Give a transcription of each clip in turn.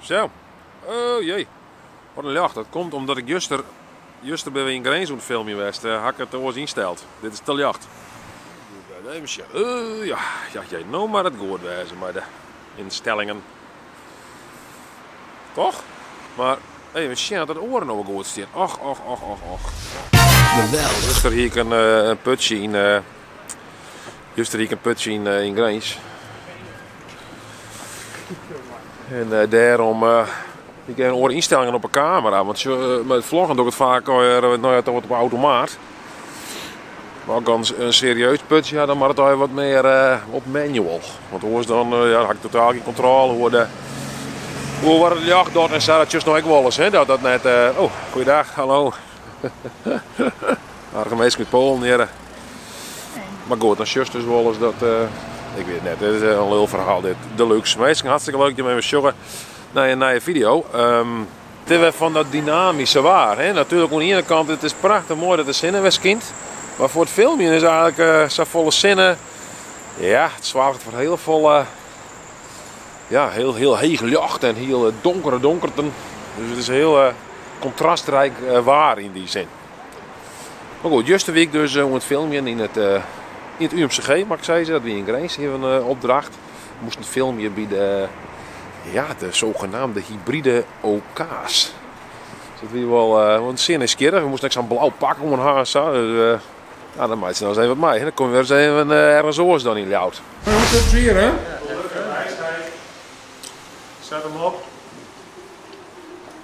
Zo. Oh jee. Wat een jacht. Dat komt omdat ik juster bij een Grains aan het filmen geweest. Had ik het oors insteld. Dit is te jacht. Ja, jij nou maar het goed wezen met de instellingen. Toch? Maar even zien dat het oren nog goed staat. Och. Juster hier een putje in. Juster hier een putje in Grains. En daarom ik heb een instellingen op een camera, want met het vloggen doe ik het vaak op automaat. Maar ook een serieus putje, ja, dan mag het al wat meer op manual. Want anders dan heb ik totaal geen controle hoe wordt het jacht doet en zo, dat just nog ik wel eens, hè? Dat net, oh, goeiedag, hallo. Aardige met Polen hier. Maar goed, dan just dus wel eens dat, ik weet het net, dit is een lul verhaal dit, deluxe. Meestal hartstikke leuk dat je me even sjoggen naar je video. Dit is van dat dynamische waar, hè? Natuurlijk aan de ene kant, het is prachtig mooi dat de zinnen was kind. Maar voor het filmen is eigenlijk zo volle zinnen. Ja, het zorgt voor heel veel, heel heeg licht en heel donkerten. Dus het is heel contrastrijk waar in die zin. Maar goed, juist de week dus om het filmen in het UMCG, mag ik zeggen, dat we in Grains hebben een opdracht. We moesten filmen bij de zogenaamde hybride OK's. Dus dat weer wel een zin is keer. We moesten echt zo'n blauw pak om een haar. Dus, dan maakt ze nou eens even wat mee. Dan kom je weer eens even ergens oors dan in Ljout. Hoe is het hier, hè? Zet hem op.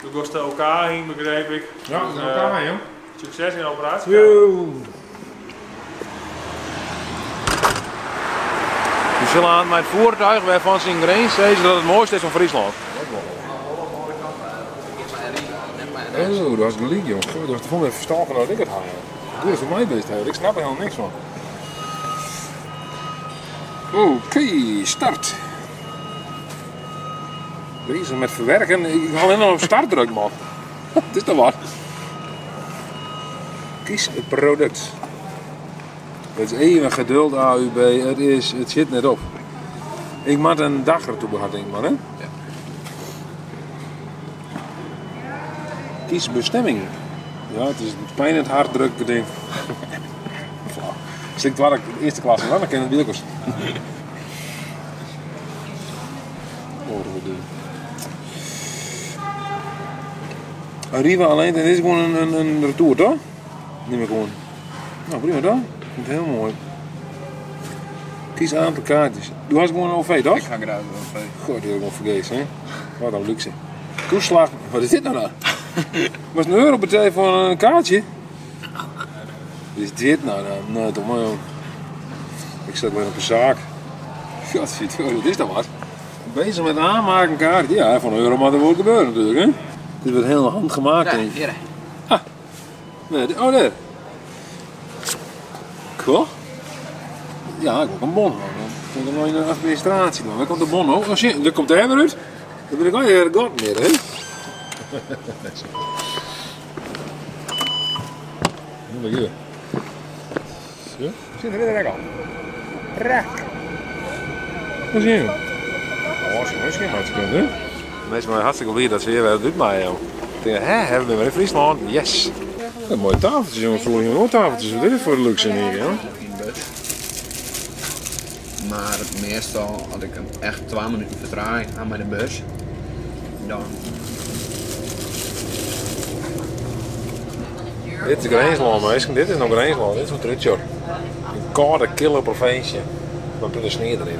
Toen was de OK heen, begreep ik. Ja, dat is elkaar, joh. Succes in de operatie. We zullen aan mijn voertuig waarvan ze in Grains zeggen dat het mooiste is van Friesland. Oh, dat is gelijk, joh. Dat is gewoon even stalken dat ik het haal. Doe het voor mij best, hè. Ik snap er helemaal niks van. Oké, start. Bezig met verwerken. Ik ga alleen nog op start drukken, man. Het is toch wat. Kies het product. Het is even geduld, AUB. Het zit net op. Ik moet een dag ertoe gehad, denk ik maar, hè? Ja. Kies bestemming. Ja, het is pijn in het hart drukken, ding. Als ik het eerste klas was, dan ken het wielkers. Arriva alleen, dit is gewoon een retour, toch? Niet meer gewoon. Nou, prima toch? Komt heel mooi. Kies een aantal kaartjes. Doe had gewoon een OV, toch? Ik ga eruit een OV. God, die heb ik gewoon vergeten, hè? Wat een luxe. Toeslag. Wat is dit nou dan? Was een euro betalen voor een kaartje? Wat is dit nou dan? Nee, toch maar, joh. Ik zat weer op een zaak. God, wat is dat wat? Bezig met aanmaken kaartje. Ja, voor een euro mag er wel gebeuren natuurlijk, hè? Dit wordt heel handgemaakt, denk ik. Hier. Ah. Nee, oh, daar. Cool. Ja, ik heb ook een bon. Dan moet ik nog in de administratie doen. Waar komt de bon ook? Oh shit, daar komt de hebben uit. Dan ben ik al je god meer, hè? Moet ik hier. Zo? Zit er weer al. Rak. Wat zie je? Oh, als je misschien maar te kunnen, hè? Mensen zijn hartstikke blij dat ze hier weer doet mij. Ik denk, hebben we weer in Friesland? Yes! Een mooie tafeltjes, jongen. Vroeger jongen tafeltjes. Wat is dit voor de luxe in hier, joh? Maar meestal had ik een echt 2 minuten vertraging aan bij de bus. Dan. Dit is Gransland, meisje. Dit is nog Gransland. Dit is een trutje. Een koude, kille provincie. Dan doet de sneeuw erin.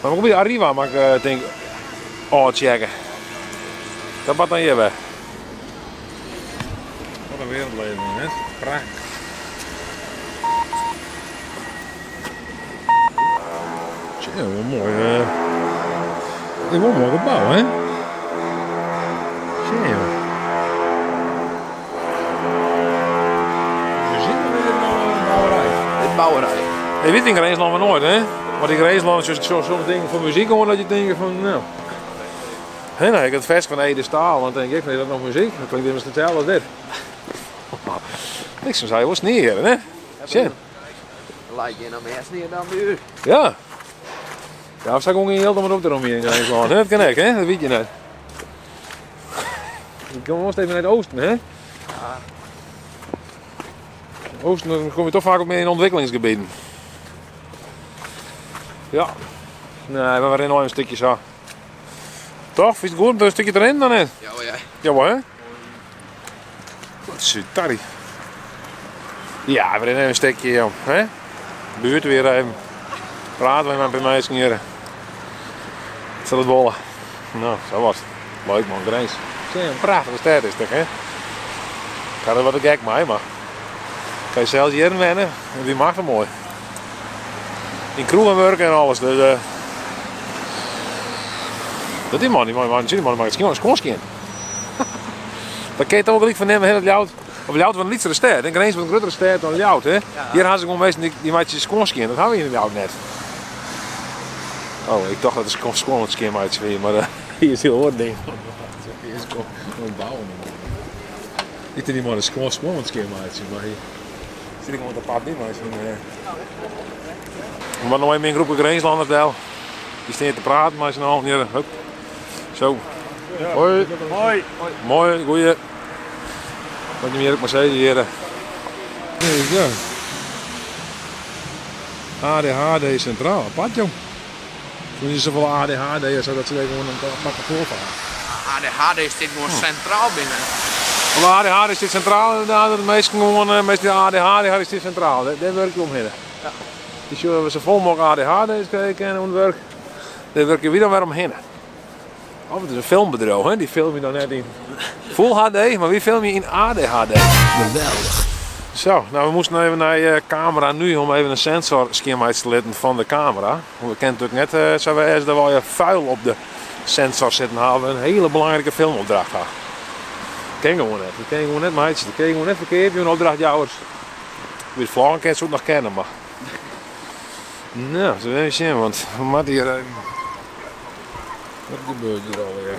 Maar hoe bij Arriva mag ik denk checken. Dat wat dan hier bij. Wat een wereldleven, hè? Prachtig. Tja, wat mooi. Dit is wel een mooi gebouw, hè? Tja, joh. We zitten weer in een bouwerij. Dit bouwerij. Je weet in Gransland van nooit, hè? Maar in Gransland is zo'n ding voor muziek hoor dat je denkt van, nou. Hé, nou, ik heb het vers van Ede Staal, want dan denk ik, nee, dat is nog muziek. Dat klinkt immers hetzelfde als dit. Niks van zei, was neer, hè? Zie. Lijkt je nou meer sneeuw dan bij u? Ja. Ja, of zou ik ook niet heel maar op de omheen gaan. Dat kan ik, hè? Dat weet je net. Ik kom eerst even naar het oosten, hè? Ja. Oosten, dan kom je toch vaak ook meer in ontwikkelingsgebieden. Ja. Nee, we waren nog een stukje zo. Toch? Vind je het goed? Een stukje erin dan net? Ja, hoor, jij. Ja, hè? Wat is Tarry? Ja, we rennen een stukje, joh. Hè? Buurt weer even. Praten we met een meisje hier. Het zal het wollen. Nou, zo was het. Leuk man, Grijns. Zie je, een prachtige stad is het, hè? Ik ga er wat gek mee, maar... Kan je zelfs hier wennen, en die maakt het mooi. In kroegen werken en alles, dus... Dat is man, die man maakt het schoonskien. Dat kan je toch ook niet van nemen, heel Ljout. Of Ljout van een lietsere stad. En Grijns van een grotere stad dan Ljout, hè? Ja. Hier gaan ze gewoon meestal die maatje schoonskien. Dat hebben we in Ljout net. Oh, ik dacht dat het een schoonskien maatje hier, maar hier is heel hoor ding. Hier is gewoon bouwen. Niet dat die man een schoonskien maatje, maar hier zit ik gewoon op pad niet maatje. Maar nog even een groep Grijnslanders deel. Die staan te praten, maar ze nou hier. Hup. Zo. Ja. Hoi. Hoi. Mooi, goeie. Wat je meer ook maar zeggen hier. Nee, ja. ADHD centraal, apart jong. Toen is zoveel ADHD zodat ze gewoon een pakken voorvallen. ADHD zit gewoon centraal binnen. Wel, ADHD zit centraal inderdaad, de meesten gewoon, meestal ADHD zit centraal, daar werk je omheen. Ja. Dus we zo vol mogelijk ADHD kijken en het werk, daar werk je weer omheen. Of het is een filmbedrijf, hè? Die film je dan net in Full HD, maar wie film je in ADHD? Geweldig. Zo, nou we moesten even naar je camera nu om even een sensorschema uit te laten van de camera. We kennen natuurlijk net, zo we dat we je vuil op de sensor zitten hebben, een hele belangrijke filmopdracht had. Dat ken gewoon net, dat ken gewoon net meidjes, dat ken gewoon net verkeerd, je een opdrachtjouwers. Wie het vloggen kent, zou het nog kennen, maar... Nou, zo even zien, want we moeten hier even... Wat gebeurt hier alweer?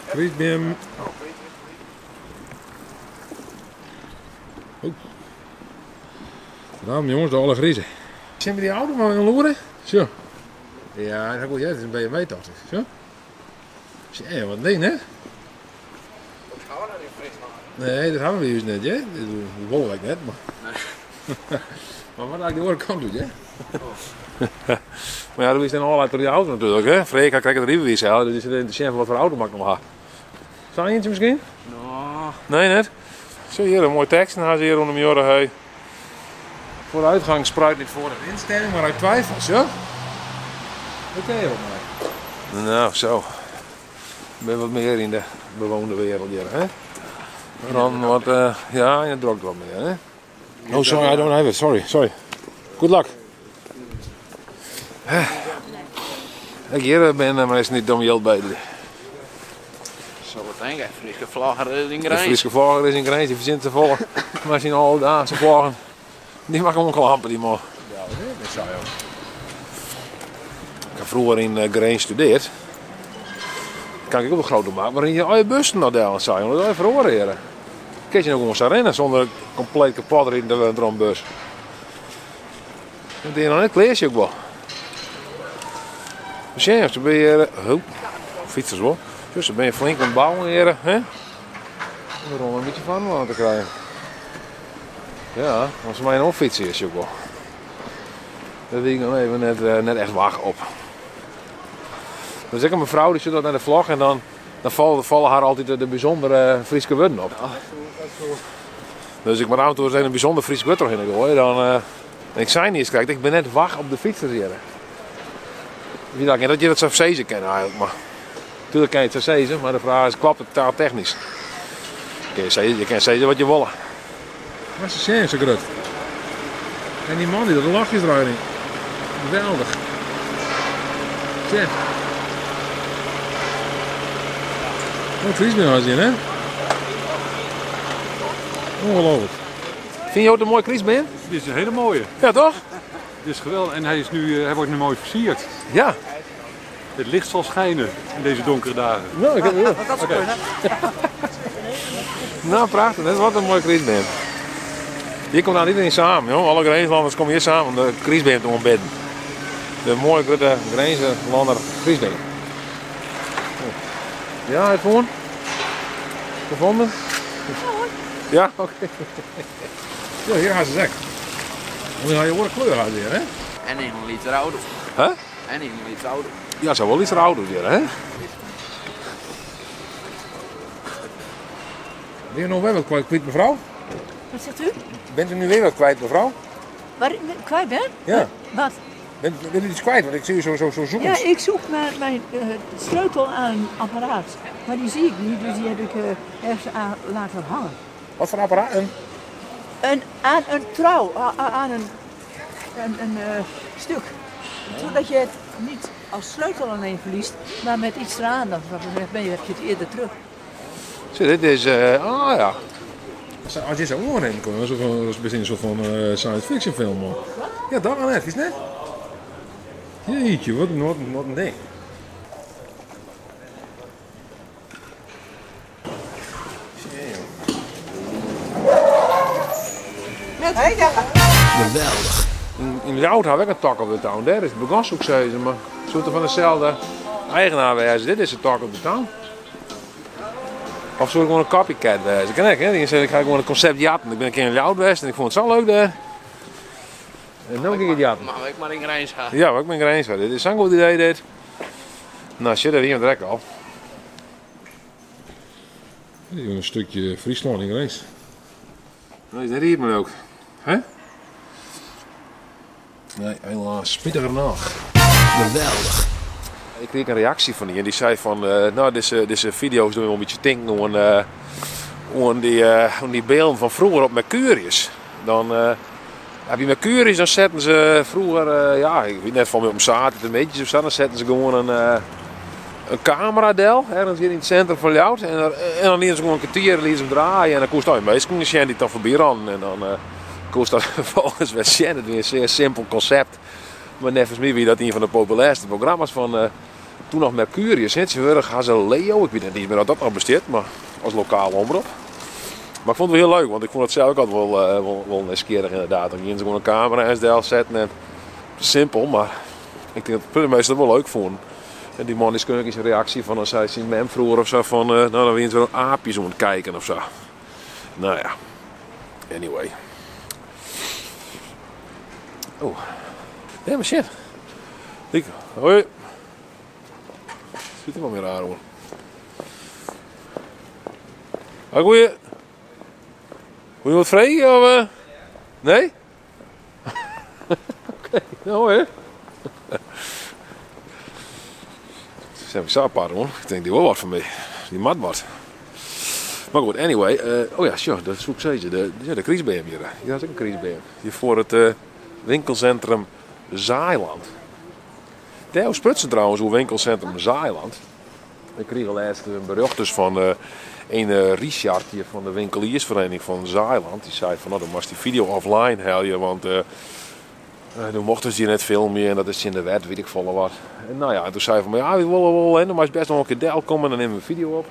Chris Bim. Oh. Nou jongens, de alle griezen. Zien we die auto maar gaan loeren? Zo. Ja, dat is een BMW toch? Zo. Zie wat ding hè? Dat gaan we nou niet fris maken. Nee, dat hebben we dus net, hè? Dat wollen ik net, maar... Nee. Maar wat ik de andere kant doe, hè? Oh. Maar ja, dat is dan al uit die auto natuurlijk, hè? Freek, hij krijgt het rijbewijs, hè? Dus het is interessant wat voor auto mag ik nog hebben. Zou je eentje misschien? No. Nee, net? Zo, hier een mooie tekst. Dan gaan ze hier onder mijn oren, hey. Vooruitgang spruit niet voor de instelling, maar uit twijfels, ja? Oké, op mij. Nou, zo. Ik ben wat meer in de bewoonde wereld hier, hè? Dan wat, ja, en het drokt wat meer, hè? Oh, sorry, I don't have it. Sorry. Good luck. Ik hier ben, maar is niet dom geld bij. Zo wat denk ik, Friese vlagger in De Grijns. Friese vlagger is in Grijns, die verzint te volgen. Maar zien al daar zijn vlaggen. Die mag hem ook lampen, die man. Ja, dat zou je ook. Ik heb vroeger in Grijns gestudeerd. Kan ik ook een grote maken, maar in je bussen nog delen zijn, dat is even verhoren. Kun je nog gewoon zo rennen zonder compleet kapot in de droombus. Dat deed je nog net kleesje ook wel. Dus ja, dan ben je... fietsers hoor. Dus dan ben je flink aan het bouwen hier, hè? We rollen een beetje van aan te krijgen. Ja, als mij een fietsen is ook wel. Dat weet ik nog even net echt wacht op. Dus ik heb mijn vrouw die zit dat naar de vlog en dan vallen haar altijd de bijzondere Friese woorden op. Dus ik moet af en toe een bijzonder Friese woord erin gooien. Dan, ik zei niet eens, kijk, ik ben net wacht op de fietsers hier. Wie dacht dat je dat zou zezen kennen eigenlijk, maar natuurlijk kan je het zo zezen, maar de vraag is, klopt het taaltechnisch? Je kan zezen wat je wil. Wat is de zo groot? En die man die dat lachjes draait. Geweldig. Zeg. Wat Fries ben je zien, hè? Ongelooflijk. Vind je ook een mooi Chris ben? Dit is een hele mooie. Ja toch? Dit is geweldig en hij wordt nu mooi versierd. Ja. Het licht zal schijnen in deze donkere dagen. Nou, ik heb het. Oké. Nou, prachtig. Dat is wat een mooie Kriesbeem. Hier komt nou iedereen samen, joh. Alle Grijnslanders komen hier samen om de Kriesbeem te ontbidden. De mooie grote Grijnslander Kriesbeem. Ja, het gewoon? Gevonden? Ja, oké. Ja, hier gaan ze zeggen. Dan ga je worden kleur uit weer, hè? En een liter ouder. Huh? En een liter ouder. Ja, zou wel iets ouder weer, hè? Ben je nog wel wat kwijt, mevrouw? Wat zegt u? Bent u nu weer wat kwijt, mevrouw? Waar ik kwijt ben? Ja. Wat? Bent u iets kwijt? Want ik zie u zo zoeken. Ja, ik zoek mijn sleutel aan een apparaat. Maar die zie ik niet, dus die heb ik ergens aan laten hangen. Wat voor apparaat? Aan een trouw, aan een stuk. Zodat je het niet als sleutel alleen verliest, maar met iets eraan. Dan ben je het eerder terug. Zie, dit is... ah ja. Als je zo oorheen komt, dat is misschien een soort van science fiction film. Man. Ja, dat wel even, net. Jeetje, wat een ding. Geweldig. In Ljout had ik een tak op de town. Daar is het begashoekzeuze, maar soorten van dezelfde eigenaar wezen. Dit is de tak op de town. Of zou ik gewoon een copycat wezen? Ik kan ook, hè? Die zei, ik ga gewoon een concept jatten. Ik ben een keer in Ljout geweest en ik vond het zo leuk daar. En nu ga ik het jatten. Maar ik maar in Grijns gaan. Ja, ik ben Grijns. Dit is zo'n goed idee dit. Nou, shit, dat hier direct al. Hier een stukje Friesland in Grijns. Dat is net hier maar ook. Hè? Nee, helaas. Pittiger nacht. Geweldig. Ik kreeg een reactie van die en die zei van, nou deze video's doen we een beetje denken aan die beelden van vroeger op Mercurius. Dan heb je Mercurius, dan zetten ze vroeger, ja ik weet net van op zaten een beetje of zo, dan zetten ze gewoon een cameradel ergens hier in het centrum van Ljout en dan lieten ze gewoon een kwartier lieten ze hem draaien en dan kost hij meestal een die dan voorbij ran en dan kost dat volgens weer Sjen. Het weer een zeer simpel concept. Maar nevens mij wie dat een van de populairste programma's van toen nog Mercurius. Tegenwoordig gaan ze Leo, ik weet niet meer of dat nog bestaat, maar als lokale omroep. Maar ik vond het wel heel leuk, want ik vond het zelf ook altijd wel nieuwsgierig inderdaad. Dan gingen ze gewoon een camera in stel zetten en simpel, maar ik denk dat het meestal wel leuk vonden. En die man is keurig een reactie van, dan zei ze in mem vroeger of zo van, nou dan weer zo'n aapjes om te kijken of zo. Nou ja, anyway. Oh, ja maar shit. Hoi. Ziet er wel meer raar hoor. Goeie. Wil je wat vregen of nee? Oké, nou hè. Zijn we zo apart hoor. Ik denk die wel wat van mij. Die mat wat. Maar goed, anyway. Oh ja, sure, dat zoek ze. De Kriesbeem hier. Hier is ook een Kriesbeem. Hier voor het winkelcentrum Zaailand. Theo Sprutsen trouwens, hoe winkelcentrum Zaailand. Ik kreeg al laatst een bericht dus van een Richard hier van de winkeliersvereniging van Zaailand. Die zei van nou dan moest die video offline halen, want toen mochten ze die net filmen en dat is in de wet, weet ik veel wat. En nou ja, toen zei hij van ja, we willen wel en dan mag je best nog een keer deel komen en dan nemen we een video op.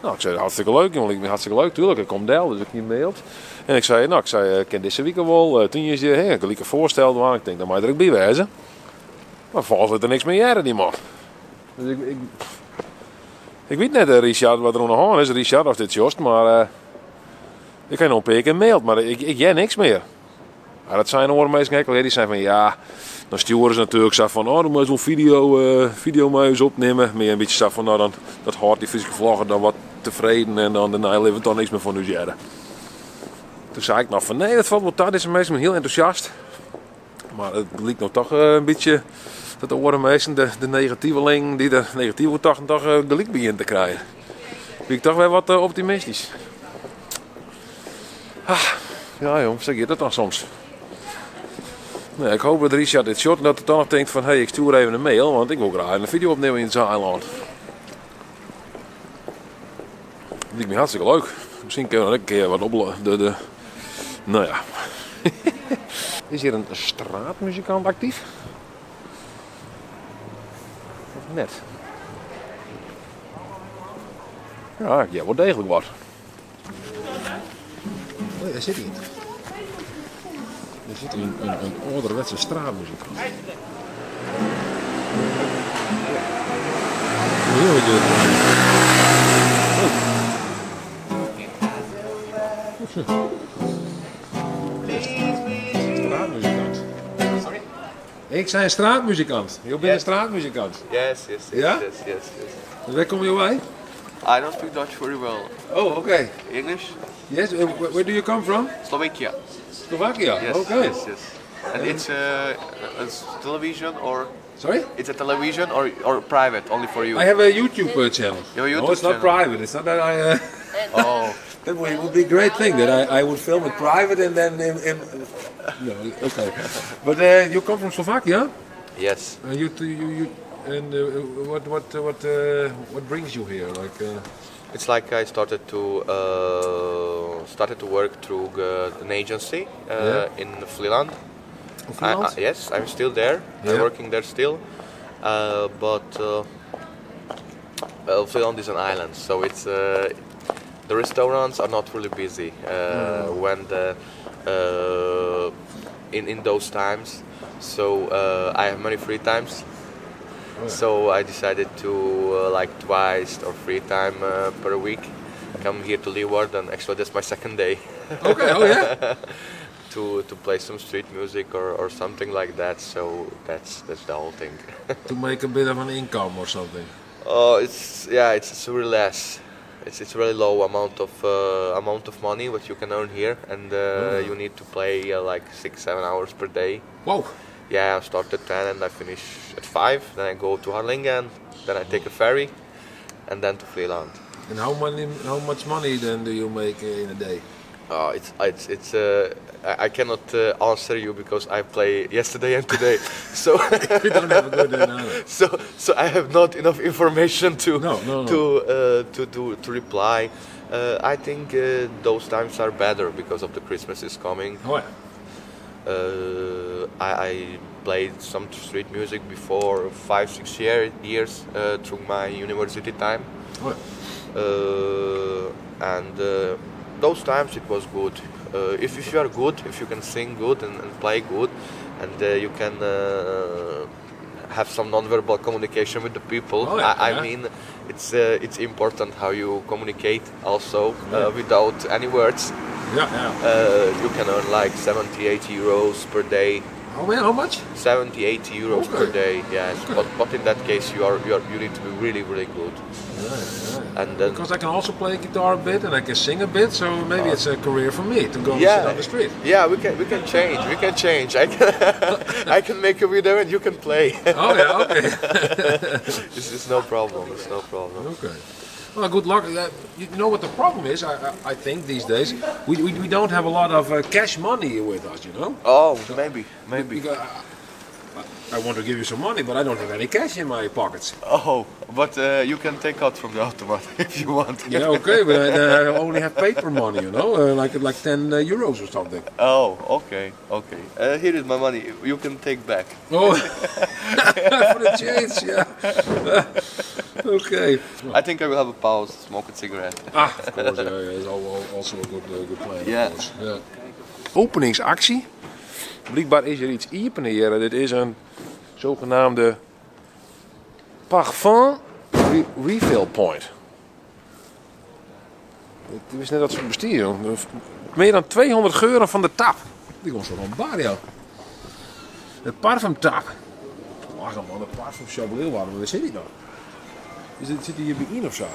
Nou, ik zei hartstikke leuk, want ik ben hartstikke leuk, tuurlijk, ik kom deel, dus ik niet mailt. En ik zei, ik ken deze week wel, toen je je ik een voorstel, maar ik denk dat mag je er ook bij wezen. Maar volgens er niks meer jaren die man. Dus ik weet net Richard wat er aan de hand is, Richard of dit just, maar ik heb nog een paar keer mailt, maar ik jij niks meer. Maar dat zijn horen meestal gekkel, die zijn van ja, dan sturen ze natuurlijk zo van oh dan moet je zo'n video maar eens opnemen. Maar een beetje zo van nou dan dat houdt die fysieke vlogger dan wat tevreden en dan daarna levert dan niks meer van u jaren. Toen zei ik nog van nee dat valt wel dat is meestal heel enthousiast. Maar het liep nog toch een beetje dat de oren meestal de negatieveling die de negatieve toch gelijk begint te krijgen. Ben ik toch weer wat optimistisch. Ja joh, zeg je dat dan soms. Nee, ik hoop dat Richard dit shot dat hij dan nog denkt van hey ik stuur even een mail want ik wil graag een video opnemen in het Zaailand. Dat lijkt me hartstikke leuk. Misschien kunnen we een keer wat oplossen. Nou ja. Is hier een straatmuzikant actief? Of net? Ja, wel degelijk wat. Nee, daar zit hij. Er zit een ouderwetse straatmuzikant. Heel straatmuzikant. Sorry? Ik zei een straatmuzikant. Je bent een straatmuzikant. Yes, yes, yes, Yeah? yes. Waar kom je bij? I don't speak Dutch very well. Oh, okay. English? Yes, where do you come from? Slovakia. Slovakia. Yes, Okay. yes, yes. And it's a television or Sorry? it's a television or private only for you? I have a YouTube channel. Your YouTube no, it's not channel. private. It's not that I. Oh, That would be a great thing that I would film it private and then no, okay. But you come from Slovakia? yes. You and what brings you here? Like It's like I started to work through an agency in Vlieland. Vlieland? Yes, I'm still there. Yeah. I'm working there still. But Vlieland is an island, so it's the restaurants are not really busy when in those times. So I have many free times. So I decided to like twice or 3 times per week come here to Leeuwarden. Actually, that's my second day. okay, oh yeah. to play some street music or something like that. So that's the whole thing. To make a bit of an income or something. Oh, it's really less. It's really low amount of money what you can earn here, and you need to play like 6-7 hours per day. Whoa. Yeah, I start at 10 and I finish at 5. Then I go to Harlingen. Then I take a ferry, and then to Vlieland. And how much money then do you make in a day? Oh, I cannot answer you because I play yesterday and today, so You don't have a good so I have not enough information to No. to reply. I think those times are better because of the Christmas is coming. Oh yeah. I played some street music before 5-6 years through my university time. Oh yeah. And those times it was good. If you are good, if you can sing good and play good, and you can have some non-verbal communication with the people. Oh, yeah, I yeah. mean, it's important how you communicate also without any words. Yeah. You can earn like 70-80 euros per day. Oh man, how much? 70-80 euros per Okay. day, yes. But in that case, you need to be really good. And then Because I can also play guitar a bit and I can sing a bit, so maybe it's a career for me to go and sit on the street. Yeah, we can change. We can change. I can make a video and you can play. Oh yeah, okay. It's no problem. It's no problem. Okay. Well, good luck. You know what the problem is? I think these days we don't have a lot of cash money with us. You know. Oh, maybe. Because I want to give you some money, but I don't have any cash in my pockets. Oh, but you can take out from the automat if you want. Yeah, okay, but I only have paper money. You know, like 10 euros or something. Oh, okay. Here is my money. You can take back. Oh, for the change, yeah. Okay. I think I will have a pause, smoke a cigarette. Of course, yeah, it's also a good plan. of Yeah. course, yeah. Openingsactie. Blijkbaar is er iets open hier. Dit is een zogenaamde parfum refill point. Ik wist net dat ze bestieren. Meer dan 200 geuren van de tap. Die komt zo van bar, ja. De parfumtap. Wacht man, de parfumshop Leeuwarden. Waar zit die dan? Zit hij hier bij in of zo?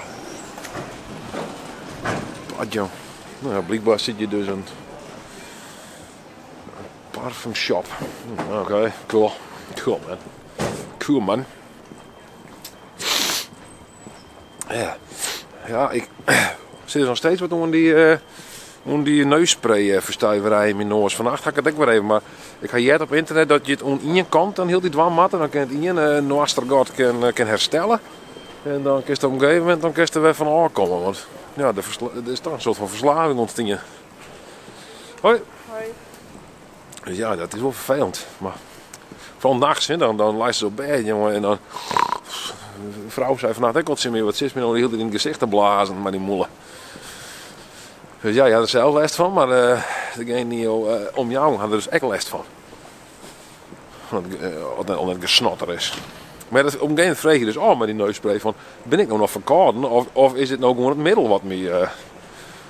Wat joh. Nou ja, blijkbaar zit je dus een parfumshop. Oké, cool. Cool man. Ja, ik zit er nog steeds wat om die neusspray verstuiverij in mijn noos. Vannacht ga ik het ook weer even, maar ik ga hier op internet dat je het aan één kant dan heel die dwammatten, dan kan het één noastergat kan herstellen. En dan kan je op een gegeven moment dan kan je er weer van aankomen, want ja, er is toch een soort van verslaving ontstaan. Hoi. Dus ja, dat is wel vervelend. Maar vooral nachts, hè, dan lijst ze op bed, jongen. En dan. De vrouw zei vannacht ook wat ze meer. Wat zit me nou heel in het gezicht te blazen, maar die moelen. Dus ja, je had er zelf last van, maar degene die om jou had er dus echt last van. Omdat het gesnotter is. Maar op een gegeven moment vreeg je dus met die neusspray van, ben ik nou nog verkouden of is het nou gewoon het middel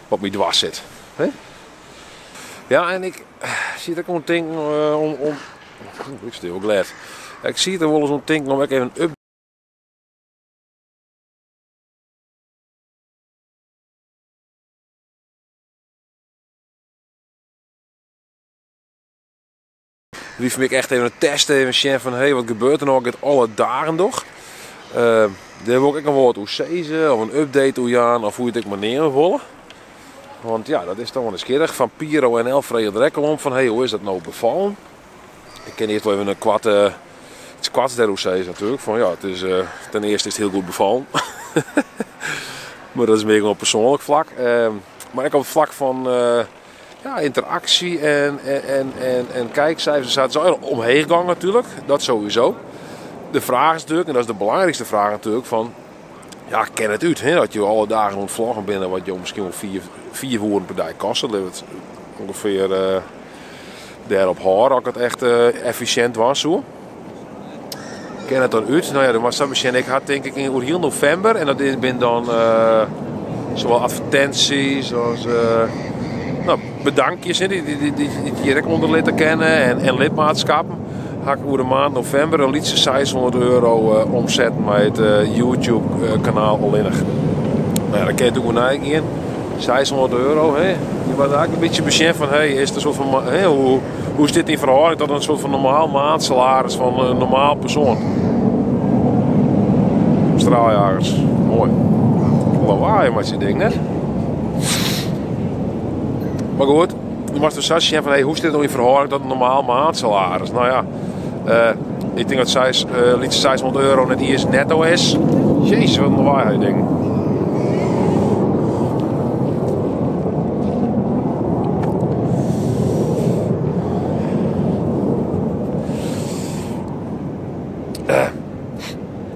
wat me dwars zit? He? Ja, en ik zie er gewoon denken ik stil glad. Ik zie er wel eens om denken om even een die voor mij echt even testen, even zien van wat gebeurt er nou met alle dagen toch? Daar heb ik ook een woord hoe zezen of een update hoe jaan of hoe je het ook maar neer willen. Want ja, dat is toch wel eens keerig. Van Piro en Elfred Rekkel om van hoe is dat nou bevallen? Ik ken eerst wel even een kwart der OC's natuurlijk. Van ja, het is, ten eerste is het heel goed bevallen. Maar dat is meer op persoonlijk vlak. Maar ook op het vlak van interactie en kijkcijfers zaten ze omheen gegaan natuurlijk. Dat sowieso. De vraag is natuurlijk, en dat is de belangrijkste vraag natuurlijk, van ja, ken het uit, hè? Dat je alle dagen ontvloggen binnen wat je misschien wel 4 woorden per dag kost. Dat het ongeveer daarop houden, dat het echt efficiënt was zo. Ken het dan uit? Nou ja, de Massabi en ik had denk ik in heel november en dat ben dan zowel advertenties als bedankjes die direct onder lid te kennen en lidmaatschappen. Had ik over de maand november een liedje €600 omzetten met het YouTube kanaal Ollinnig. Nou ja, daar ken je natuurlijk wel in. €600, hè. Je was eigenlijk een beetje besef van, is er soort van, hoe is dit in verhouding tot een soort van normaal maandsalaris van een normaal persoon? Straaljagers, mooi. Lawaai met je ding, net. Maar goed, je mag dus zelfs zien van, hoe is dit nou in verhouding tot een normaal maandsalaris? Nou ja, ik denk dat liedje €600 net eerst netto is. Jezus, wat een lawaai ding.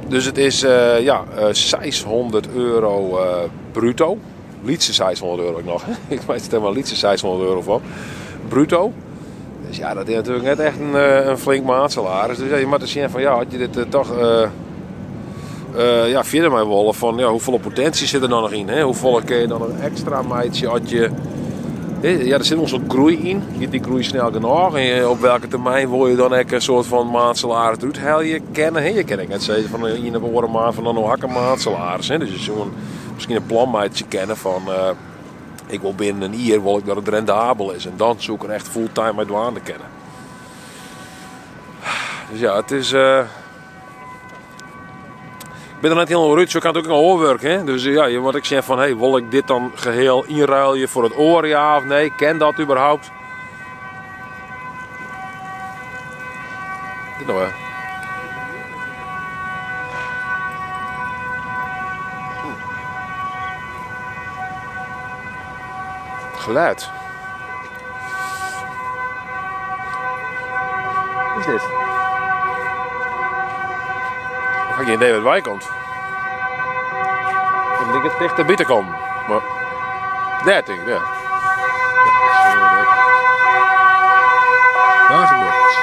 Dus het is €600 bruto. Liedse €600 nog. Ik weet er maar liedse €600 van. Bruto. Dus ja, dat is natuurlijk net echt een flink maatsalaris. Dus ja, je moet er zien van ja, had je dit toch verder mij willen van ja, hoeveel potentie zit er dan nog in? Hè? Hoeveel kun je dan een extra meidje had je. Ja, er zit ons een groei in. Die groei snel genoeg. En op welke termijn wil je dan een soort van maatsalaris uithalen? Je kennen. Hè? Je kent net zeggen van in een maand van dan nog een maatsalaris. Hè? Dus je zou misschien een planmeidje kennen van ik wil binnen een jaar wil ik dat het rendabel is. En dan zoek ik er echt fulltime met douane kennen. Dus ja, het is. Ik ben er net helemaal uit, zo kan het ook nog overwerken. Hè? Dus ja, je moet ik zeggen van, wil ik dit dan geheel inruilen voor het oor, ja of nee? Ken dat überhaupt? Dit nou hè. Geluid. Wat is dit? Ik heb geen idee wat wij komt. Dan denk ik het echt bitter komen. Maar daar denk ik, ja. Daar gebeurt het.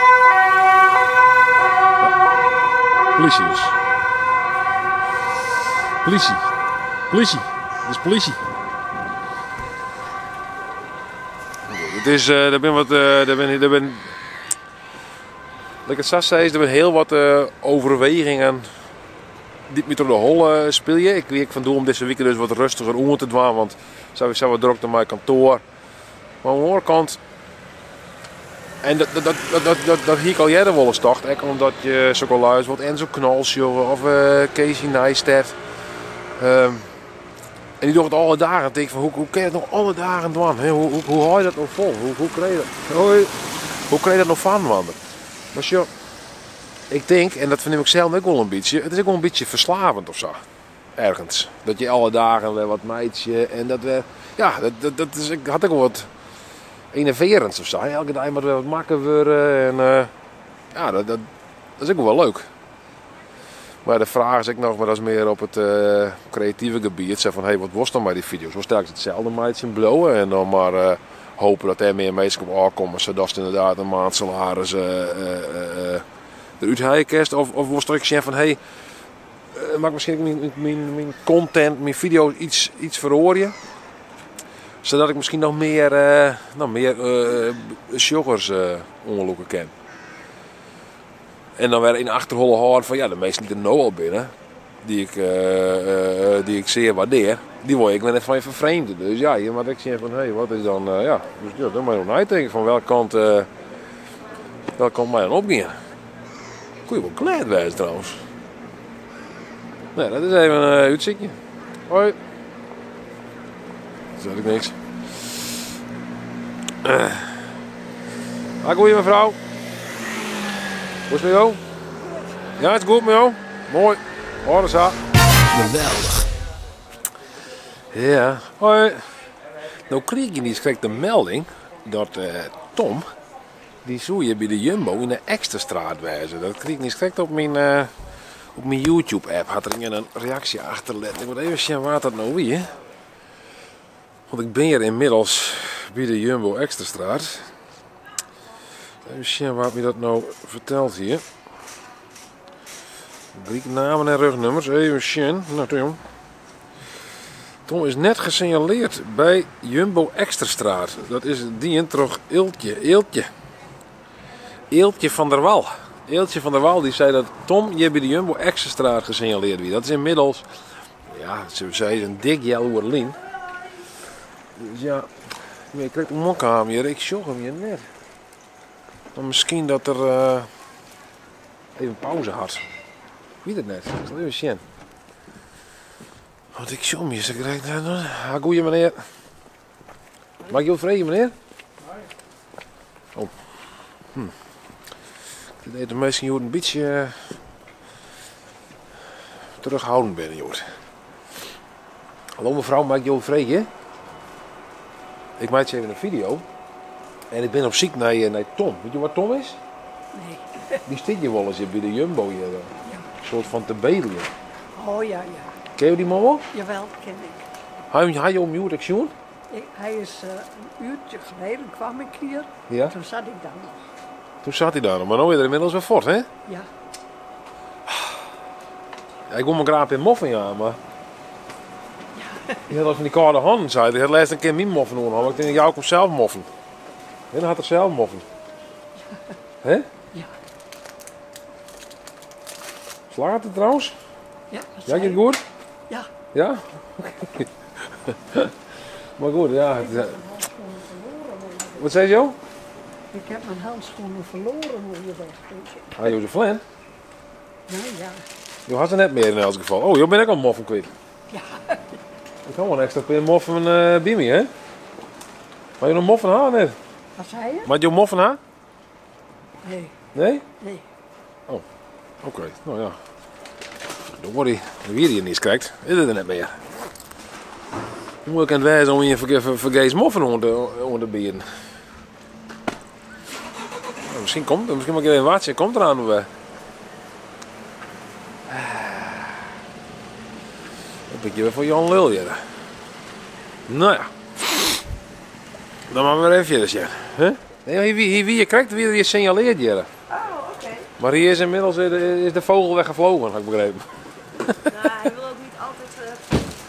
Ja. Politie dus. Politie. Politie. Dat is politie. Het is, daar ben wat, ik het zo zei, er zijn heel wat overwegingen die met door de holle speel je. Ik weet van doel om deze week dus wat rustiger om te doen, want zo wat druk naar mijn kantoor. Maar aan de andere kant, en dat hier ik al eerder wel eens dacht, omdat je zo al luistert wat Enzo Knalsjoh of Casey Neistat. En die doet het alle dagen. Ik denk van hoe kun je het nog alle dagen doen? Hoe hou je dat nog vol? Hoe krijg je dat nog van, man? Maar joh, ik denk, en dat vind ik zelf ook wel een beetje, het is ook wel een beetje verslavend of zo. Ergens. Dat je alle dagen weer wat meidje en dat we, ja, dat is, ik had ook wel wat enerverends of zo. Elke dag moet weer wat makker worden en ja, dat is ook wel leuk. Maar de vraag is ik nog, maar dat is meer op het creatieve gebied. Zeg van, hey, wat was dan bij die video's? Was straks hetzelfde meidje in blowen en dan maar hopen dat er meer mensen op aankomen, zodat ze inderdaad een maand salaris eruit halen kerst. Of was er ook zeggen van, hey, maak misschien mijn content, mijn video iets verhoren. Zodat ik misschien nog meer joggers onderzoeken kan. En dan weer in de achterholle houden van ja, de meesten die er nou al binnen, die ik zeer waardeer, die word ik wel net van je vervreemden. Dus ja, hier moet ik zeggen van hé, wat is dan, dus ja, dan moet je nog nadenken van welke kant mij dan opgaan. Kun je wel glad wezen trouwens. Nee, dat is even een uitzichtje. Hoi. Dat zeg ik niks. Goeie mevrouw. Hoe is het met jou? Ja, het is goed met jou. Mooi. Hoor eens aan. Geweldig. Ja. Hoi. Nou kreeg je niet de melding dat Tom, die zou je bij de Jumbo in de Eksterstraat wijzen. Dat kreeg ik niet direct op mijn YouTube-app. Had er een reactie achterlaten. Ik moet even zien waar dat nou wie. Want ik ben hier inmiddels bij de Jumbo Eksterstraat. Even zien waar me dat nou vertelt hier. Drie namen en rugnummers. Even zien. Nou, Tom is net gesignaleerd bij Jumbo Eksterstraat. Dat is die toch Eeltje van der Wal. Eeltje van der Wal die zei dat Tom je bij de Jumbo Eksterstraat gesignaleerd werd. Dat is inmiddels, ja, ze zei een dik jaloer lien. Dus ja, je krijgt een mok aan hier. Ik jog hem hier net. Dan misschien dat er even pauze had. Wie het net? Ik zal even zien. Want ik jog hier. Ze krijgt goeie meneer. Mag je vreden meneer? Oh. Ik denk dat de meesten een beetje terughoudend ben, joh. Hallo mevrouw, maak je vrede? Ik maak je even een video. En ik ben op zoek naar Tom. Weet je wat Tom is? Nee. Die stiet je wel eens bij de Jumbo hier. Een soort van te bedelen. Oh ja. Ken je die man wel? Jawel, ken ik. Hij je omnieuw actie? Hij is een uurtje geleden kwam ik hier. Ja. Toen zat ik daar nog. Toen zat hij daar nog, maar nu is er inmiddels weer fort, hè? Ja. Ja, ik wil me graag in moffen, ja, maar... Je had al van die koude handen, zei hij. Ik had laatst een keer mijn moffen nodig, maar ik denk dat jou komt zelf moffen. En dan had er zelf moffen. Hè? Ja. Slaat het trouwens? Ja, Ja, gaat het goed? Ja. Ja? Maar goed, ja. Wat zei je zo? Ik heb mijn handschoenen verloren hoe je weg. Ah, Jozef Flan? Nou ja. Je had er net meer in elk geval. Oh, je bent ook al moffen kwijt. Ja. Ik had wel een extra keer moffen bij me, hè? Maar je nog moffen haar net? Wat zei je? Maar je moffen haar? Nee. Nee? Nee. Oh, oké. Nou ja. Don't worry. Wie je niet krijgt, is het er net meer. Hoe moet ik het wijzen om je vergeet moffen onder de bieren? Nou, misschien mag ik even wachten. Komt eraan weer. Een beetje weer voor Jan Lul hier. Nou ja. Dan gaan we weer even verder zien. Huh? Nee, wie je krijgt, wie je signaleert hier. Oh, oké. Maar hier is inmiddels is de vogel weggevlogen, heb ik begrepen. Nou, hij wil ook niet altijd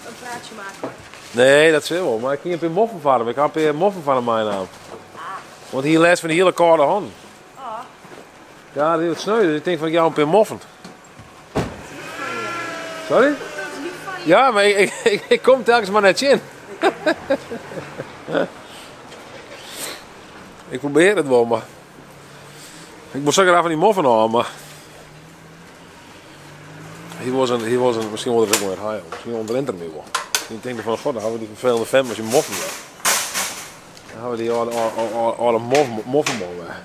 een praatje maken. Nee, dat is wel. Maar ik ging op een moffen van hem. Ik heb een moffen van hem mijn naam. Want hier les van die hele koude hand. Oh, Ja, dat is het sneu. Dus ik denk van ik jou een paar moffen. Sorry? dat is lief van je. Ja, maar ik kom telkens maar net in. Ik probeer het wel, maar... Ik moet zeker even die moffen aan, maar... Hier was een misschien wel er ook weer haaien. Misschien onderin er mee wel. Ik denk van, god, dan hebben we die vervelende fan met je moffen weer. Dan hebben we die oude moffenman weer.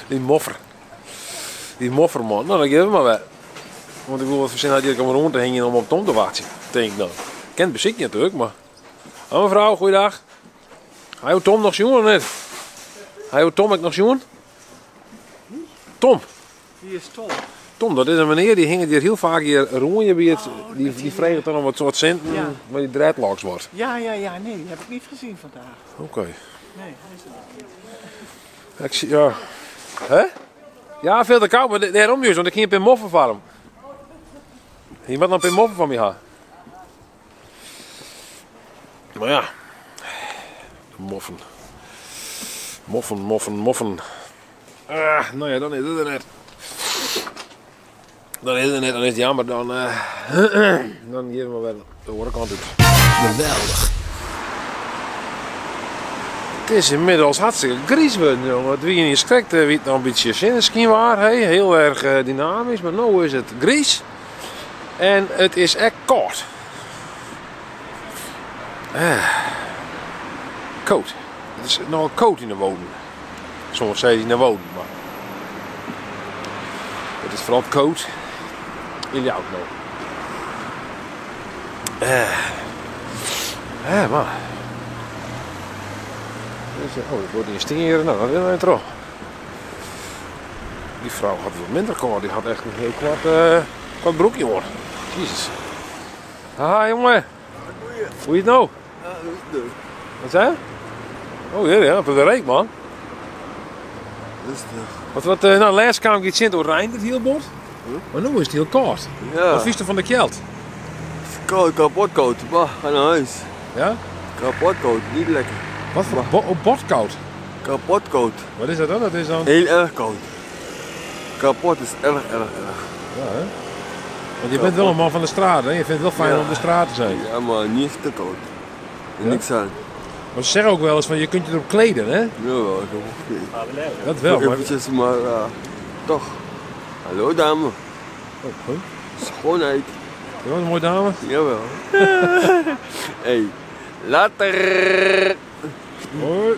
Die moffer. Die mofferman. Nou, dan geef het maar weer. Want ik wil wat verzinnen dat je kan rond te hingen om op Tom te wachten. Denk ik dan. Ik ken het bezit natuurlijk, maar... Oh, mevrouw, goeiedag. Hij Tom nog zoen of niet? Hij Tom ik nog zoen? Tom. Wie is Tom? Tom, dat is een meneer die hing hier heel vaak hier rond bij het. Die vreeg dan om wat soort centen, Ja. maar die dreadlocks wordt. Ja, nee, die heb ik niet gezien vandaag. Oké. Nee, hij is er. Ik zie, ja. Hè? Ja, veel te koud, maar daarom juist, want ik ging een moffen van hem. Je moet nog een moffen van me hebben. Maar ja. Moffen. Moffen. Nou ja, dan is het er net. Dan is het jammer, dan hier maar weer de horenkant uit. Geweldig. Het is inmiddels hartstikke gries worden, jongen. Het wie niet strekt, wie het nog een beetje zinneskin waar, hey. Heel erg dynamisch, maar nu is het gries. En het is echt koud. Koud. Het is nogal koud in de woning. Soms zei hij in de woning, maar het is vooral koud in de auto. Maar. Oh, dat wordt niet steren. Nou, dan willen we terug. Die vrouw had wat minder koud. Die had echt een heel kwart broekje, jongen. Jezus. Haha, jongen. Hoe is het nou? Ja, dat is leuk. Wat zei je? Oh ja, op de reek, man. Rustig. Wat nou, laatst kwam ik iets in door Rijn, het heel bot. Maar nu is het heel koud. Ja. Wat vies er van de kelt? Koud, kapot koud. Bah, ga naar huis. Ja? Kapot koud, niet lekker. Wat voor botkoud? Kapot koud. Wat is dat dan? Dat is dan... Heel erg koud. Kapot is erg. Ja, hè? Want je bent wel een man van de straat, hè? Je vindt het wel fijn om op de straat te zijn. Ja, maar niet te koud. Ja? Niks aan. Maar ze zeggen ook wel eens van je kunt je erop kleden, hè? Jawel, ik heb ook Dat wel, maar... eventjes, maar toch. Hallo dame. Oh, goed. Schoonheid. Ja, wat een mooie dame. Jawel. Hey, later. Hoi.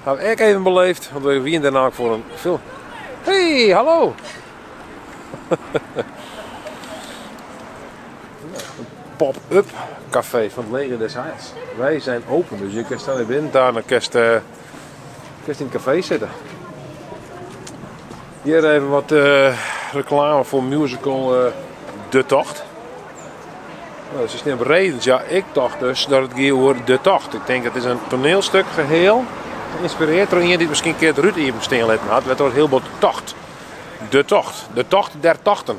Gaan we echt even beleefd, want we hebben hier daarna ook voor een film. Hey, hallo! Een pop-up café van het Leger des Heils. Wij zijn open, dus je kan staan binnen daar en dan kan je in het café zitten. Hier even wat reclame voor musical De Tocht. Nou, dat is niet beredend. Ja, ik dacht dus dat het ging over De Tocht. Ik denk het is een toneelstuk geheel geïnspireerd door iemand die het misschien een keer het Ruud in steen laten had. Het wordt heel veel tocht. De Tocht. De Tocht der Tochten.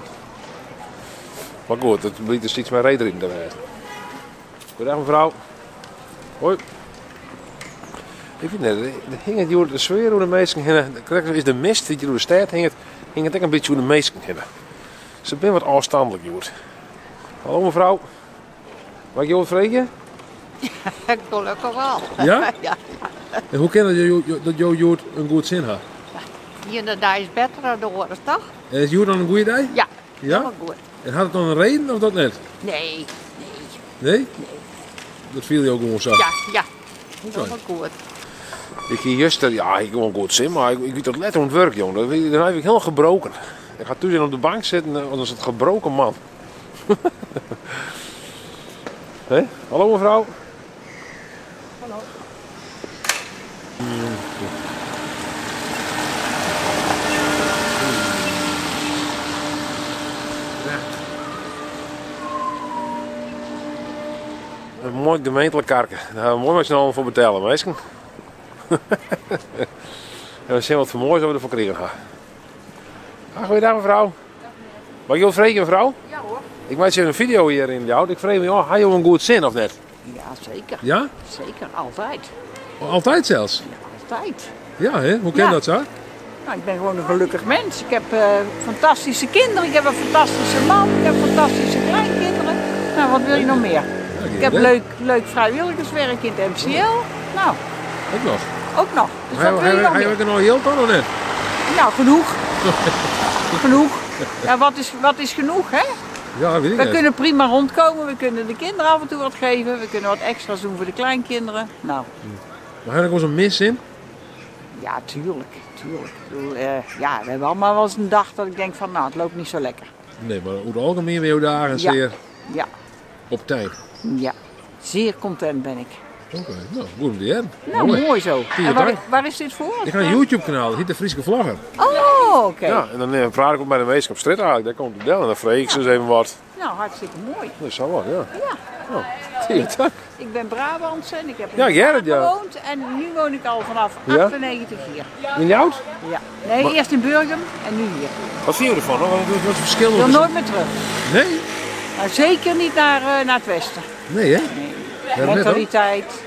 Maar goed, het blijkt dus iets meer reden in te wijzen. Goedendag mevrouw. Hoi. Ik weet niet, er hing het door de sfeer hoe de meesten hingen. Is de mist die door de stad hing het ook een beetje hoe de meesten hingen. Ze zijn wat afstandelijk, joh. Hallo mevrouw. Mag ik je wat vragen? Gelukkig wel. Ja? Ja. En hoe kan dat jouw Jood een goed zin had? Hier de dag is beter dan de oren, toch? En is Jood dan een goede dag? Ja. Ja? Helemaal goed. En had het dan een reden of dat net? Nee. Nee? Dat viel je ook gewoon zo? Ja. Helemaal goed. Ik hier juist, ja, ik wil een goed zin, maar ik weet dat letter aan het werk, jongen. Dan heb ik heel gebroken. Ik ga toen op de bank zitten, want dat is het gebroken man. Hé? Hallo mevrouw. Hallo. Een mooi gemeentelijk karken. Daar gaan we mooi met z'n allen voor betalen, meisje. En we zien wat voor moois we ervoor krijgen gaan. Goeiedag mevrouw. Mag ik jou vragen mevrouw? Ja hoor. Ik maak even een video hier in jou. Ik vraag me, had je een goed zin of net? Ja, zeker. Ja? Zeker, altijd. Altijd zelfs? Ja, altijd. Ja, hè? Hoe ken Ja. dat zo? Nou, ik ben gewoon een gelukkig mens. Ik heb fantastische kinderen, ik heb een fantastische man, ik heb fantastische kleinkinderen. Nou, wat wil je nog meer? Ik heb leuk vrijwilligerswerk in het MCL. Nou, Ook nog? ook nog. Dus wat wil je nog Hij meer? er nog heel toch of net? Nou, genoeg. Genoeg. Ja, wat is genoeg, hè? Ja, weet ik We niet. kunnen prima rondkomen, we kunnen de kinderen af en toe wat geven, we kunnen wat extra's doen voor de kleinkinderen. Nou, Maar heb je ook wel zo'n mis in? ja, tuurlijk. Ik bedoel, ja, we hebben allemaal wel eens een dag dat ik denk van, nou, het loopt niet zo lekker. Nee, maar over het algemeen ben je dagen Ja. zeer Ja, op tijd. ja. Zeer content ben ik. Oké, nou, goed om die hebben. Nou, mooi zo. Zie je En het waar is dit voor? Ik ga een YouTube kanaal, dat heet de Friese Vlogger. Oh, Oh, oké. Ja, en dan praat ik ook bij de meester op straat eigenlijk. Daar komt het wel en dan vreeg ik ze eens even wat. Nou, hartstikke mooi. Dat is zo wat, ja. Ja. Oh, zie je het? Ik ben Brabantse en ik heb Ja, in Gerrit, Brabant ja. gewoond en nu woon ik al vanaf Ja? 98 hier. In je oud? Ja. Nee, Maar- eerst in Burgum en nu hier. Wat vind je ervan? Wat is het verschil? Ik wil nooit meer terug. Nee? Maar zeker niet naar het westen. Nee, hè? Ja, net Mentaliteit.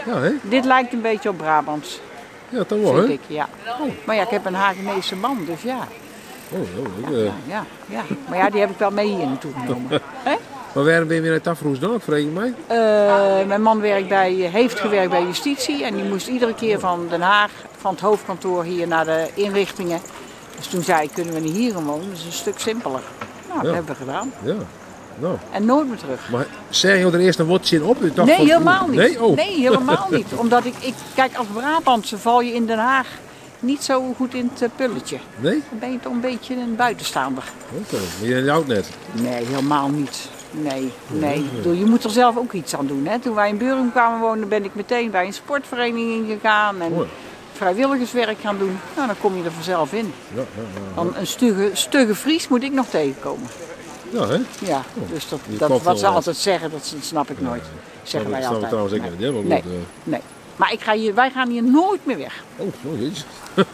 Ja, hè? Dit lijkt een beetje op Brabants. Ja, toch wel, Vind hè? ik, ja. Maar ja, ik heb een Hagenese man, dus ja. Ja. Maar ja, die heb ik wel mee hier naartoe genomen. Hè? Maar waarom ben je weer uit Afroes dan? Vreeg je mij? Mijn man heeft gewerkt bij justitie en die moest iedere keer van Den Haag, van het hoofdkantoor hier naar de inrichtingen. Dus toen zei ik, kunnen we niet hier gaan wonen? Dat is een stuk simpeler. Nou, dat hebben we gedaan. Ja. Nou. En nooit meer terug. Maar zeg je er eerst een woordje in op? Ik dacht Nee, van, helemaal niet. Nee? Oh. Nee, helemaal niet. Omdat kijk, als Brabantse val je in Den Haag niet zo goed in het pulletje. Nee? Dan ben je toch een beetje een buitenstaander. Oké, maar je houdt net. Nee, helemaal niet. Nee. Ik bedoel, je moet er zelf ook iets aan doen. Hè? Toen wij in Burgum kwamen wonen, ben ik meteen bij een sportvereniging gegaan en vrijwilligerswerk gaan doen. Nou, dan kom je er vanzelf in. Ja. Dan een stugge Fries moet ik nog tegenkomen. Ja, hè? Ja, dus Je dat klopt wat ze wel, altijd zeggen, dat snap ik nooit. Zeggen wij Dat snap ik altijd. trouwens ook niet. Ja, maar Nee. goed, Nee. Maar wij gaan hier nooit meer weg. Oh, jeetje.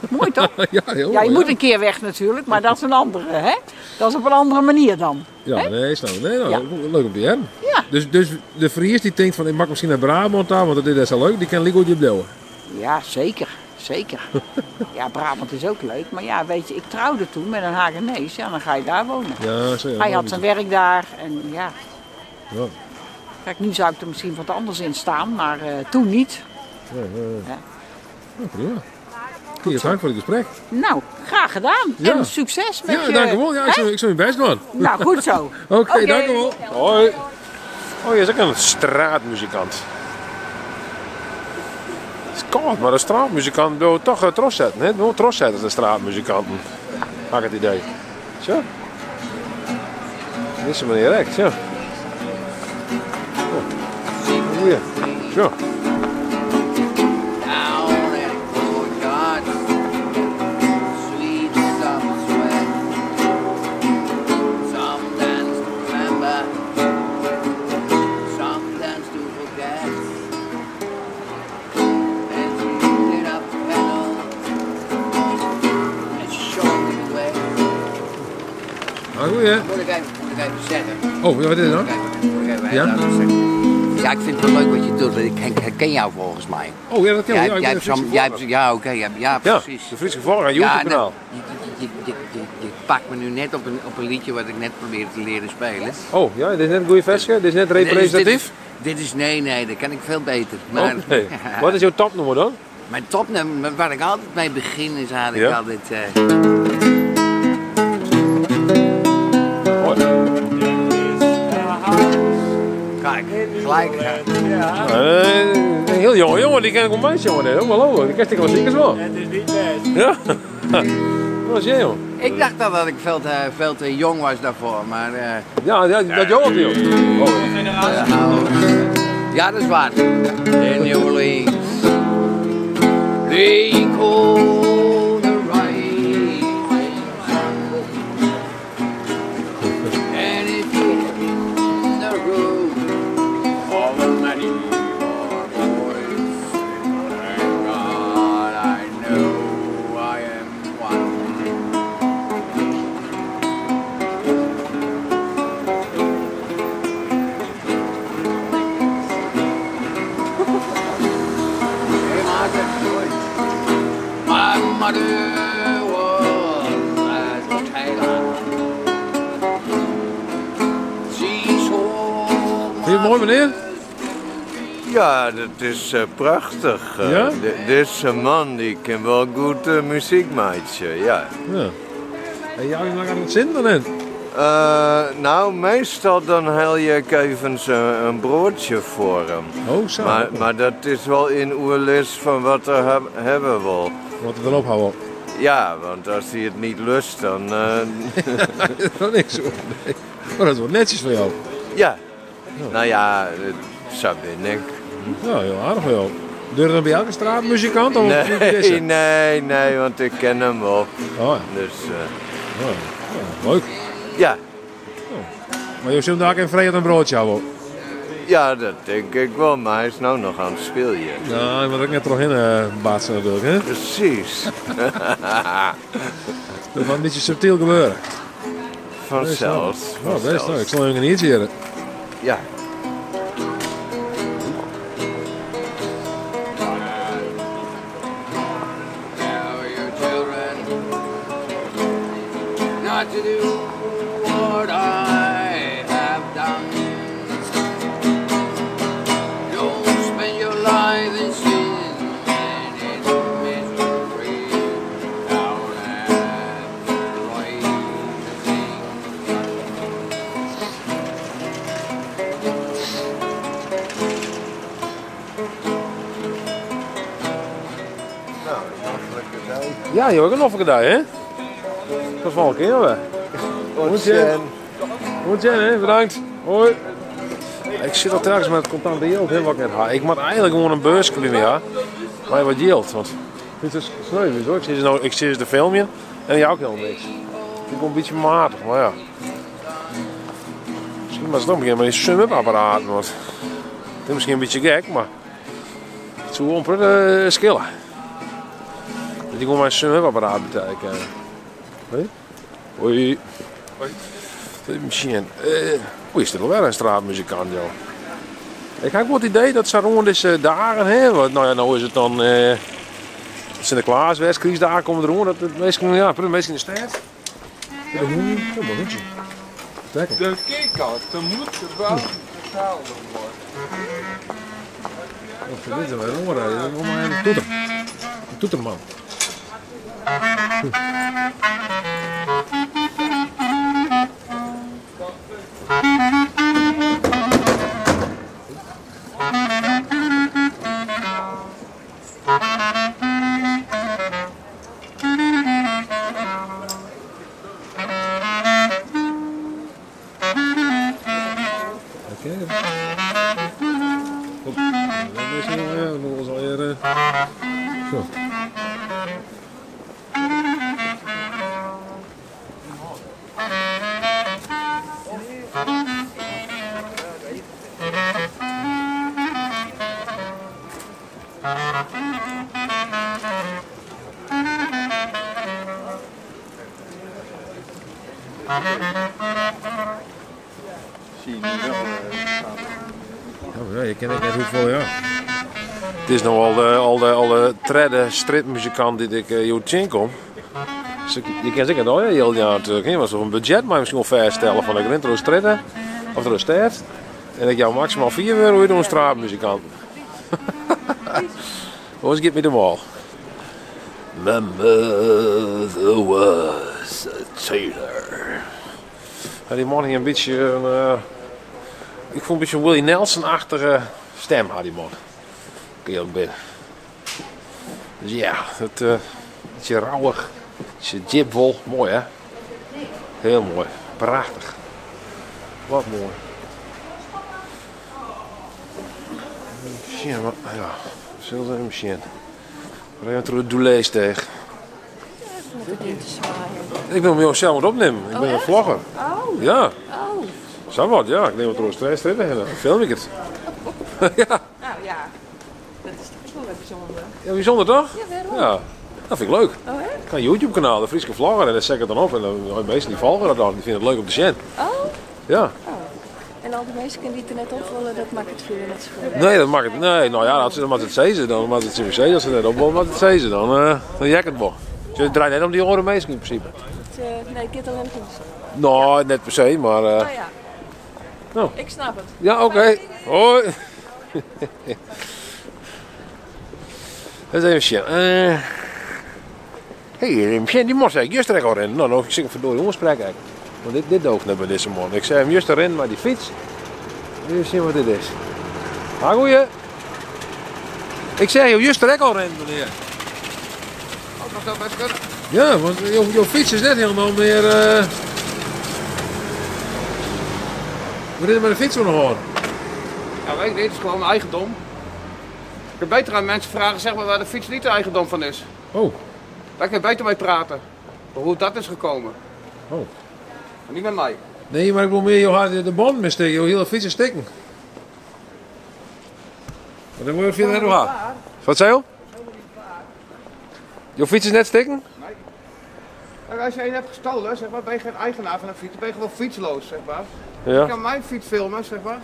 Mooi toch? Ja, heel Ja, je mooi, moet ja. een keer weg natuurlijk, maar dat is een andere, hè? Dat is op een andere manier dan. Ja, Hè? nee, snap ik. Nee, nou, Ja. leuk om te hebben. Ja. Dus de Fries die denkt van ik mag misschien naar Brabant aan, want dat is zo leuk, die kan Ligo op blijven. Ja, zeker. Zeker. Ja, Brabant is ook leuk. Maar ja, weet je, ik trouwde toen met een Hagenees. Ja, dan ga je daar wonen. Ja, zo ja. Hij had zijn werk daar en ja. Ja. Kijk, nu zou ik er misschien wat anders in staan, maar toen niet. Ja. Ja. Ja, prima. Heel dank voor het gesprek. Nou, graag gedaan. Ja. En succes met Ja, je... dank u wel. Ja, ik Hè? zal mijn best doen. Nou, goed zo. Oké, dank u wel. Hoi. Oh, je is ook een straatmuzikant. Het is koud, maar de straatmuzikant wil toch trots zetten. Hè? Wil trots zetten, de straatmuzikanten. Had ik het idee. Zo. Dit is een meneer recht, ja. Oh. Ja. Zo. Ah, goeie, hè? Moet ik even zeggen. Oh, wat is het dan? Ja? Ja, ik vind het wel leuk wat je doet. Ik herken jou volgens mij. Oh, ja, dat ken ik. Ja, ik ben Ja, oké. Ja, precies. de Friese Gevolgen, een YouTube-kanaal. Je pakt me nu net op een liedje wat ik net probeerde te leren spelen. Oh, ja, dit is net een goede versje? Dit is net representatief? Nee, dat kan ik veel beter. Maar, Okay. Wat is jouw topnummer dan? Mijn topnummer, waar ik altijd mee begin, is eigenlijk altijd... Kijk, gelijk. Een heel jonge jongen, die ken ik op mij jongen. Dat is wel over. Die kent ik wel zeker wel. Het is niet best. Ja? Wat is jij, joh? Ik dacht dat ik veel te jong was daarvoor, maar... Ja, dat jongen viel. Oh. Ja, dat is waar. In New Orleans. They call the right and it's in the room of many more boys. Thank God I know I am one. My mother was a tailor. She saw Vind je het mooi, meneer? Ja, dat is prachtig. Ja? Deze man die kan wel goed muziek maken, ja. Ja. En jij maakt aan het zin dan in? Nou, meestal dan haal je even een broodje voor hem. Oh, zo. Maar dat is wel in oerlis van wat er hebben wil. Wat er dan ophouden. Ja, want als hij het niet lust, dan... dat is niks hoor. Nee. Maar dat is wel netjes van jou. Ja. Nou ja, zo ben ik. Ja, heel aardig van jou. Doe je dan bij elke straatmuzikant? Of Nee, want ik ken hem wel. Oh ja. Dus, leuk. Ja. Maar je zult daar een vrij een broodje houden. Ja, dat denk ik wel, maar hij is nou nog aan het spelen. Ja, je moet ook net erop baatsen natuurlijk, hè? Precies. Dat gaat een beetje subtiel gebeuren. Vanzelfs. Oh, best nou. Ik zal hem niet zien. Ja. Not to do what I have done. Don't spend your life in sin and in misery. Down at the rising Nou, hartelijke dank. Ja, je hebt ook een offerkadij, hè? Dat is wel een keer, hè? Goed, Jen, hè? Bedankt. Hoi. Ik zit al telkens met het contante geld, hè, wat ik net had. Ik moet eigenlijk gewoon een beurs klimmen, ja. Maar wat geld, want dit is sneu, dus hoor. Ik zie ze de filmpje en jou ook heel niks. Ik ben een beetje matig, maar ja. Misschien maar stom beginnen met die sum-up apparaat, want het is misschien een beetje gek, maar het is gewoon prettig skillen. Dat ik gewoon mijn sum-up apparaat betekent. Hoi. Hoi. Hoi. Misschien. Hoe is dit alweer een straatmuzikant, joh? Ik heb ook het idee dat ze rond deze dagen hebben. Nou ja, nou is het dan Sinterklaas, Westkriesdagen komen er rond. Dat het meestal, ja, de meestal in de stad. De keerkant, dan moet de bouw betaald worden. Dit is wel een oren, dat is allemaal een toeter. Een toeterman. Ja, je kent het net hoeveel, ja. Het is nou al de derde stripmuzikant die ik hier tegenkom. Dus je kent zeker nog heel jaar natuurlijk. Je moet zo'n budget maar misschien wel vaststellen van ik rent door stritten of door de stad. En ik jou maximaal 4 euro weer door een straatmuzikant. Hoe get me de wall? My mother was a tailor. Ja, die man hier een beetje ik vond een beetje een Willie Nelson-achtige stem had die man. Ik heel ben. Dus ja, het beetje rauwig, beetje jibwol, mooi hè? Heel mooi, prachtig. Wat mooi. Machine, ja, zullen we machine. We gaan terug de doulees tegen. Ik wil hem zelf opnemen. Ik ben een vlogger. Oh. Ja. Oh. Zo wat, ja. Ik neem het trouwens 2 strippen en dan film ik het. Ja. Nou ja, dat is toch wel even bijzonder. Ja, bijzonder toch? Ja, waarom? Ja. Dat vind ik leuk. Oh, hè? Ik ga een YouTube kanaal, de Frieske Vlogger, en dan zet ik het dan op. En dan de meesten die volgen dat dan. Die vinden het leuk om te zien. Oh. Ja. Oh. En al die mensen die het er net opvallen, dat maakt het voor je net zo. Nee, dat mag het. Nee, nou ja, dan moet het zezen. Dan moet het CVC, als ze net op moet het zezen. Dan jek het wel. Dus je draait net om die oren meestal in principe. Nee, ik heb alleen goed. Nou, net per se, maar... Oh ja. Nou. Ik snap het. Ja, oké. Hoi. Dat is even zien. Hey, die moest ik juist al rennen. Nou, ik zeg verdorie jongens spreken eigenlijk. Want dit ook net bij deze man. Ik zei hem juist erin, maar die fiets. Even zien wat dit is. Ha, goeie. Ik zei je juist al rennen, meneer. Oh, dat zou best kunnen. Ja, want jouw fiets is net helemaal meer... Wat is er met de fiets nog hoor? Ja, weet ik niet, het is gewoon eigendom. Ik kan beter aan mensen vragen zeg maar, waar de fiets niet de eigendom van is. Oh. Daar kan je beter mee praten. Hoe dat is gekomen. Oh. Maar niet met mij. Nee, maar ik wil meer je de band mee steken, je hele fiets steken. Maar dan moet je veel net gaan. Wat zei je? Je fiets is net steken? Nee. Kijk, als je een hebt gestolen, zeg maar, ben je geen eigenaar van een fiets, dan ben je gewoon fietsloos, zeg maar. Ja. Je kan mijn fiets filmen, zeg maar.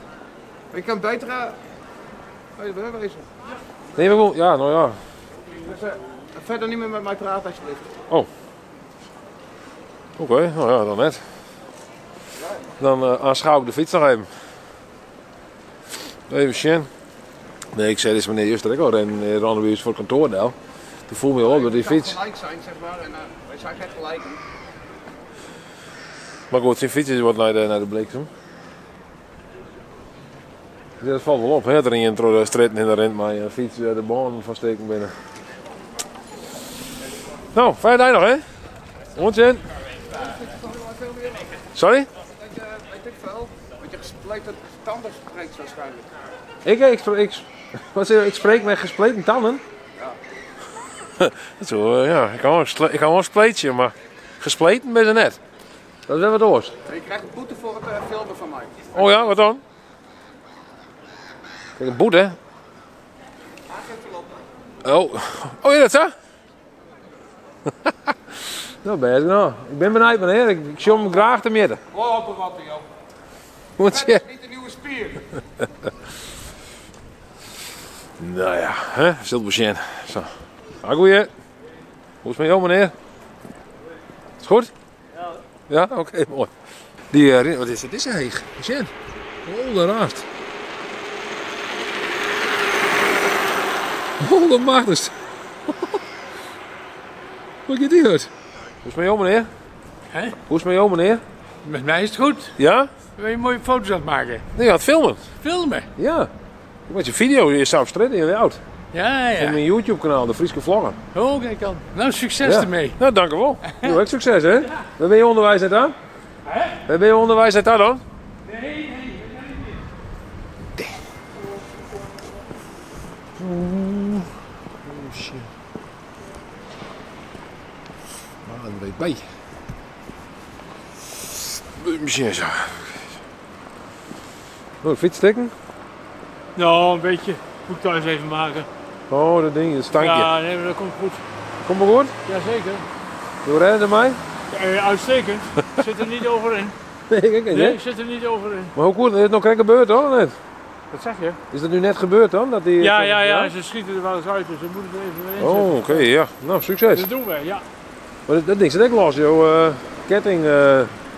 Maar je kan beter... wezen. Nee, maar gewoon, ja, nou ja. Dus, verder niet meer met mij praten, alsjeblieft. Oh. Oké, nou ja, dan net. Dan aanschouw ik de fiets nog even. Even zien. Nee, ik zei dus meneer Juster ik al rennen weer voor het kantoor nou. Toen voel me al op door die fiets. Gelijk zijn, zeg maar, en wij zijn geen gelijk. Maar goed, zijn fiets is wat naar de bliksem. Dat valt wel op, hè? Er in door de straat en rent maar je fiets de baan van steken binnen. Nou, fijne dag nog, hè? Rondje. Sorry? Weet ik veel, want je gespleten tanden spreekt waarschijnlijk. Ik spreek met gespleten tanden? Ja. Zo, ja, ik kan wel een spleetje, maar gespleten ben ze net. Dat is wel wat oors. Je krijgt een boete voor het filmen van mij. Oh ja, wat dan? Kijk, een boete? Oh, ja, dat zo? Nou, ben je nou. Ik ben benieuwd, meneer. Ik zie hem graag te midden. Oh, wat joh. Moet je? Dat is niet de nieuwe spier. Nou ja, hè? Stil patiënt. Zo. Goeie. Hoe is het met jou, meneer? Is het goed? Ja. Ja? Oké, mooi. Die, wat is het? Dit is heeg. Patiënt. Oh, de raast. Oh, dat mag dus. Wat gaat die uit? Hoe is het met jou, meneer? Hè? Hoe is het met jou, meneer? Met mij is het goed. Ja? Wil je mooie foto's aan het maken? Nee, je gaat filmen. Filmen? Ja. Met je video, je staat op straat in je oud. Ja, ja. Op mijn YouTube kanaal, de Frieske Vlogger. Oh, kijk dan. Nou, succes ermee. Nou, dank u wel. Heel erg succes, hè? Waar ben je onderwijs uit aan? Hè? Waar ben je onderwijs uit aan dan? Nee. Oh, shit. Maar een beetje bij. Misschien zo. Oh, fiets steken? Nou, een beetje. Moet ik thuis even maken. Oh, dat ding, dat stankje. Ja, nee, maar dat komt goed. Komt maar goed? Jazeker. Hoe rennen er mij? Uitstekend. Ik zit er niet over in. Nee, kijk eens, Nee, ik zit er niet over in. Maar hoe goed, is het nog geen gebeurd hoor, net? Wat zeg je? Is dat nu net gebeurd dan? Dat die, Ja, ze schieten er wel eens uit, dus we moeten er even weer in Oh, oké, ja. Nou, succes. Dat doen wij, ja. Maar dat ding zit ook los, joh. Ketting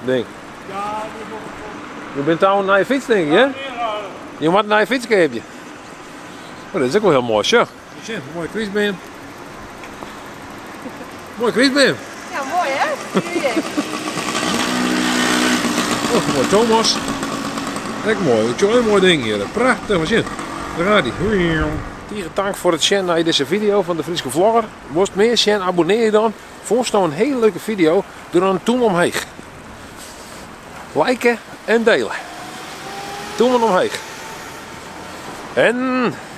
ding. Ja, je bent touwen naar je fiets, denk ik, hè? Je moet naar je fiets geven. Oh, dat is ook wel heel mooi, ja. Mooi kriesbeen. Mooi kriesbeen. Ja, mooi hè? Oh, mooi Thomas. Kijk mooi, een mooi ding hier. Prachtig machine. Daar gaat hij. Tegen dank voor het zien naar deze video van de Frieske Vlogger. Moest meer zien, abonneer je dan. Vond je nou een hele leuke video, doe dan een duim omheen. Liken en delen. Duim omheen. En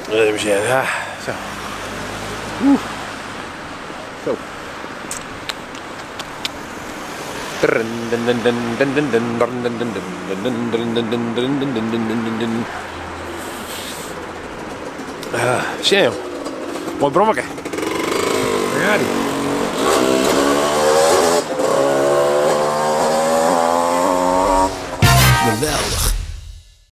even zien, ja, zo. Zo. Zie je? Mooi brommetje. Ja, die.